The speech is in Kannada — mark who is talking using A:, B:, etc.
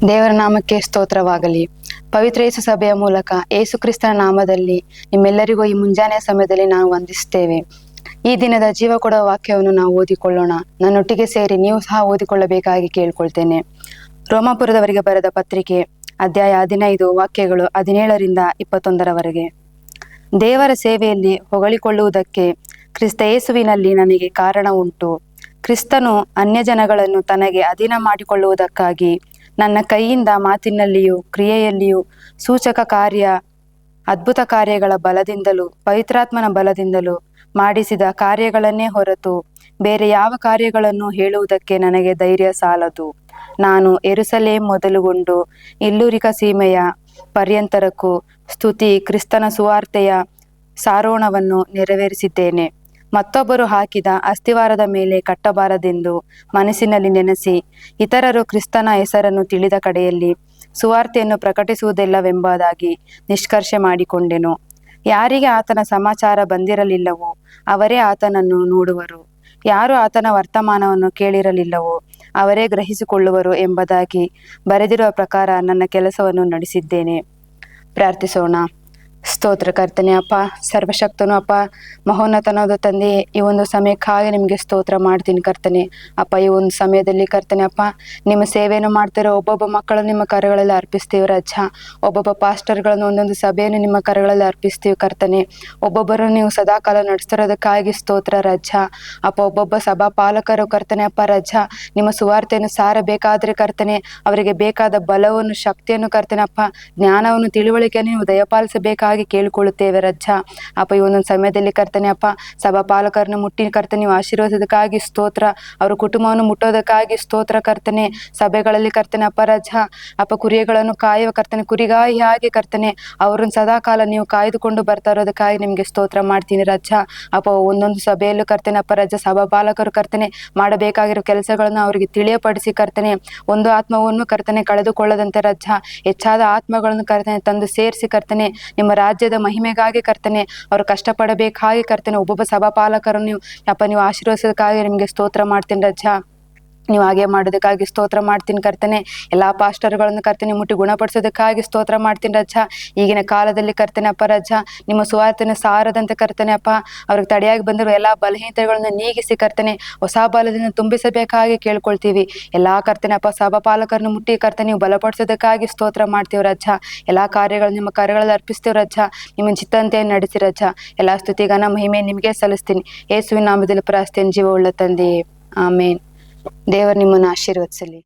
A: ದೇವರ ನಾಮಕ್ಕೆ ಸ್ತೋತ್ರವಾಗಲಿ. ಪವಿತ್ರ ಯೇಸು ಸಭೆಯ ಮೂಲಕ ಯೇಸು ಕ್ರಿಸ್ತನ ನಾಮದಲ್ಲಿ ನಿಮ್ಮೆಲ್ಲರಿಗೂ ಈ ಮುಂಜಾನೆಯ ಸಮಯದಲ್ಲಿ ನಾವು ವಂದಿಸ್ತೇವೆ. ಈ ದಿನದ ಜೀವ ಕೊಡುವ ವಾಕ್ಯವನ್ನು ನಾವು ಓದಿಕೊಳ್ಳೋಣ. ನನ್ನೊಟ್ಟಿಗೆ ಸೇರಿ ನೀವು ಸಹ ಓದಿಕೊಳ್ಳಬೇಕಾಗಿ ಕೇಳ್ಕೊಳ್ತೇನೆ. ರೋಮಾಪುರದವರಿಗೆ ಬರೆದ ಪತ್ರಿಕೆ ಅಧ್ಯಾಯ 15 ವಾಕ್ಯಗಳು 17ರಿಂದ 21ರವರೆಗೆ. ದೇವರ ಸೇವೆಯಲ್ಲಿ ಹೊಗಳಿಕೊಳ್ಳುವುದಕ್ಕೆ ಕ್ರಿಸ್ತ ಯೇಸುವಿನಲ್ಲಿ ನನಗೆ ಕಾರಣ ಉಂಟು. ಕ್ರಿಸ್ತನು ಅನ್ಯಜನಗಳನ್ನು ತನಗೆ ಅಧೀನ ಮಾಡಿಕೊಳ್ಳುವುದಕ್ಕಾಗಿ ನನ್ನ ಕೈಯಿಂದ ಮಾತಿನಲ್ಲಿಯೂ ಕ್ರಿಯೆಯಲ್ಲಿಯೂ ಸೂಚಕ ಕಾರ್ಯ ಅದ್ಭುತ ಕಾರ್ಯಗಳ ಬಲದಿಂದಲೂ ಪವಿತ್ರಾತ್ಮನ ಬಲದಿಂದಲೂ ಮಾಡಿಸಿದ ಕಾರ್ಯಗಳನ್ನೇ ಹೊರತು ಬೇರೆ ಯಾವ ಕಾರ್ಯಗಳನ್ನು ಹೇಳುವುದಕ್ಕೆ ನನಗೆ ಧೈರ್ಯ ಸಾಲದು. ನಾನು ಯೆರೂಸಲೇಮ್ ಮೊದಲುಗೊಂಡು ಇಲ್ಲುರಿಕ ಸೀಮೆಯ ಪರ್ಯಂತರಕ್ಕೂ ಸ್ತುತಿ ಕ್ರಿಸ್ತನ ಸುವಾರ್ತೆಯ ಸಾರೋಣವನ್ನು ನೆರವೇರಿಸಿದ್ದೇನೆ. ಮತ್ತೊಬ್ಬರು ಹಾಕಿದ ಅಸ್ತಿವಾರದ ಮೇಲೆ ಕಟ್ಟಬಾರದೆಂದು ಮನಸ್ಸಿನಲ್ಲಿ ನೆನೆಸಿ, ಇತರರು ಕ್ರಿಸ್ತನ ಹೆಸರನ್ನು ತಿಳಿದ ಕಡೆಯಲ್ಲಿ ಸುವಾರ್ತೆಯನ್ನು ಪ್ರಕಟಿಸುವುದಿಲ್ಲವೆಂಬುದಾಗಿ ನಿಷ್ಕರ್ಷೆ ಮಾಡಿಕೊಂಡೆನು. ಯಾರಿಗೆ ಆತನ ಸಮಾಚಾರ ಬಂದಿರಲಿಲ್ಲವೋ ಅವರೇ ಆತನನ್ನು ನೋಡುವರು, ಯಾರು ಆತನ ವರ್ತಮಾನವನ್ನು ಕೇಳಿರಲಿಲ್ಲವೋ ಅವರೇ ಗ್ರಹಿಸಿಕೊಳ್ಳುವರು ಎಂಬುದಾಗಿ ಬರೆದಿರುವ ಪ್ರಕಾರ ನನ್ನ ಕೆಲಸವನ್ನು ನಡೆಸಿದ್ದೇನೆ. ಪ್ರಾರ್ಥಿಸೋಣ. ಸ್ತೋತ್ರ ಕರ್ತನೆ. ಅಪ್ಪ ಸರ್ವಶಕ್ತನು, ಅಪ್ಪ ಮಹೋನ್ನತನಾದ ತಂದೆ, ಈ ಒಂದು ಸಮಯಕ್ಕಾಗಿ ನಿಮಗೆ ಸ್ತೋತ್ರ ಮಾಡ್ತೀನಿ ಕರ್ತನೆ. ಅಪ್ಪ ಈ ಒಂದು ಸಮಯದಲ್ಲಿ ಕರ್ತನೆ ಅಪ್ಪ ನಿಮ್ಮ ಸೇವೆಯನ್ನು ಮಾಡ್ತಿರೋ ಒಬ್ಬೊಬ್ಬ ಮಕ್ಕಳನ್ನು ನಿಮ್ಮ ಕರಗಳಲ್ಲಿ ಅರ್ಪಿಸ್ತೀವಿ ರಜ್ಜ. ಒಬ್ಬೊಬ್ಬ ಪಾಸ್ಟರ್ಗಳನ್ನು ಒಂದೊಂದು ಸಭೆಯನ್ನು ನಿಮ್ಮ ಕರಗಳಲ್ಲಿ ಅರ್ಪಿಸ್ತೀವಿ ಕರ್ತನೆ. ಒಬ್ಬೊಬ್ಬರನ್ನು ನೀವು ಸದಾಕಾಲ ನಡೆಸ್ತಿರೋದಕ್ಕಾಗಿ ಸ್ತೋತ್ರ ರಜ್ಜ. ಅಪ್ಪ ಒಬ್ಬೊಬ್ಬ ಸಭಾ ಪಾಲಕರು ಕರ್ತನೆ ಅಪ್ಪ ರಜ್ಜ, ನಿಮ್ಮ ಸುವಾರ್ತೆಯನ್ನು ಸಾರಬೇಕಾದ್ರೆ ಕರ್ತನೆ ಅವರಿಗೆ ಬೇಕಾದ ಬಲವನ್ನು ಶಕ್ತಿಯನ್ನು ಕರ್ತನೆ ಅಪ್ಪ ಜ್ಞಾನವನ್ನು ತಿಳುವಳಿಕೆಯನ್ನು ನೀವು ದಯಪಾಲಿಸಬೇಕಾಗಿ ಕೇಳಿಕೊಳ್ಳುತ್ತೇವೆ ರಜ್ಜ. ಅಪ್ಪ ಈ ಒಂದೊಂದು ಸಮಯದಲ್ಲಿ ಕರ್ತನೆ ಅಪ್ಪ ಸಭಾ ಪಾಲಕರನ್ನು ಮುಟ್ಟಿ ಕರ್ತನೆ ನೀವು ಆಶೀರ್ವದಿಸೋದಕ್ಕಾಗಿ ಸ್ತೋತ್ರ. ಅವರ ಕುಟುಂಬವನ್ನು ಮುಟ್ಟೋದಕ್ಕಾಗಿ ಸ್ತೋತ್ರ ಕರ್ತನೆ. ಸಭೆಗಳಲ್ಲಿ ಕರ್ತನೆ ಅಪ್ಪ ರಜ್ಜ ಅಪ್ಪ ಕುರಿಗಳನ್ನು ಕಾಯುವ ಕರ್ತನೆ ಕುರಿಗಾಯಿಯಾಗಿ ಕರ್ತನೆ ಅವರನ್ನು ಸದಾಕಾಲ ನೀವು ಕಾಯ್ದುಕೊಂಡು ಬರ್ತಾ ಇರೋದಕ್ಕಾಗಿ ನಿಮಗೆ ಸ್ತೋತ್ರ ಮಾಡ್ತೀನಿ ರಜ್ಜ. ಅಪ್ಪ ಒಂದೊಂದು ಸಭೆಯಲ್ಲೂ ಕರ್ತನೆ ಅಪ್ಪ ರಜ್ಜ ಸಭಾ ಪಾಲಕರು ಕರ್ತನೆ ಮಾಡಬೇಕಾಗಿರೋ ಕೆಲಸಗಳನ್ನು ಅವರಿಗೆ ತಿಳಿಯಪಡಿಸಿ ಕರ್ತನೆ ಒಂದು ಆತ್ಮವನ್ನು ಕರ್ತನೆ ಕಳೆದುಕೊಳ್ಳದಂತೆ ರಜ್ಜ ಹೆಚ್ಚಾದ ಆತ್ಮಗಳನ್ನು ಕರ್ತನೆ ತಂದು ಸೇರಿಸಿ ಕರ್ತನೆ ನಿಮ್ಮ ರಾಜ್ಯದ ಮಹಿಮೆಗಾಗಿ ಕರ್ತನೆ ಅವರು ಕಷ್ಟಪಡಬೇಕಾಗಿ ಕರ್ತನೆ ಒಬ್ಬೊಬ್ಬ ಸಭಾ ಪಾಲಕರನ್ನು ನೀವು ಆಶೀರ್ವದಿಸೋದಕ್ಕಾಗಿ ನಿಮಗೆ ಸ್ತೋತ್ರ ಮಾಡ್ತೀನಿ ರಜ್ಜ. ನೀವು ಹಾಗೆ ಮಾಡೋದಕ್ಕಾಗಿ ಸ್ತೋತ್ರ ಮಾಡ್ತೀನಿ ಕರ್ತನೆ. ಎಲ್ಲ ಪಾಸ್ಟರ್ಗಳನ್ನು ಕರ್ತನೆ ಮುಟ್ಟಿ ಗುಣಪಡಿಸೋದಕ್ಕಾಗಿ ಸ್ತೋತ್ರ ಮಾಡ್ತೀನಿ ರಜ್ಜ. ಈಗಿನ ಕಾಲದಲ್ಲಿ ಕರ್ತನೆ ಅಪ್ಪ ರಜ್ಜ ನಿಮ್ಮ ಸುವಾರ್ತೆಯನ್ನು ಸಾರದಂತೆ ಕರ್ತನೆ ಅಪ್ಪ ಅವ್ರಿಗೆ ತಡೆಯಾಗಿ ಬಂದಿರುವ ಎಲ್ಲ ಬಲಹೀನತೆಗಳನ್ನು ನೀಗಿಸಿ ಕರ್ತನೆ ಹೊಸ ಬಲದಿಂದ ತುಂಬಿಸಬೇಕಾಗಿ ಕೇಳ್ಕೊಳ್ತೀವಿ. ಎಲ್ಲ ಕರ್ತನೆ ಅಪ್ಪ ಸಭಾ ಪಾಲಕರನ್ನು ಮುಟ್ಟಿ ಕರ್ತನೆ ನೀವು ಬಲಪಡಿಸೋದಕ್ಕಾಗಿ ಸ್ತೋತ್ರ ಮಾಡ್ತೀವಿ ರಜ್ಜ. ಎಲ್ಲ ಕಾರ್ಯಗಳು ನಿಮ್ಮ ಕಾರ್ಯಗಳಲ್ಲಿ ಅರ್ಪಿಸ್ತೀವಿ ರಜ್ಜ. ನಿಮ್ಮ ಚಿತ್ತಂತೆ ನಡೆಸಿ ರಜ್ಜ. ಎಲ್ಲ ಸ್ತುತಿಗಾನ ಮಹಿಮೆ ನಿಮಗೆ ಸಲ್ಲಿಸ್ತೀನಿ. ಯೇಸುವಿನ ನಾಮದಲ್ಲಿ ಪ್ರಾರ್ಥನೆ ಜೀವವುಳ್ಳ ತಂದೆಯೇ, ಆಮೇನ್. ದೇವರು ನಿಮ್ಮನ್ನು ಆಶೀರ್ವದಿಸಲಿ.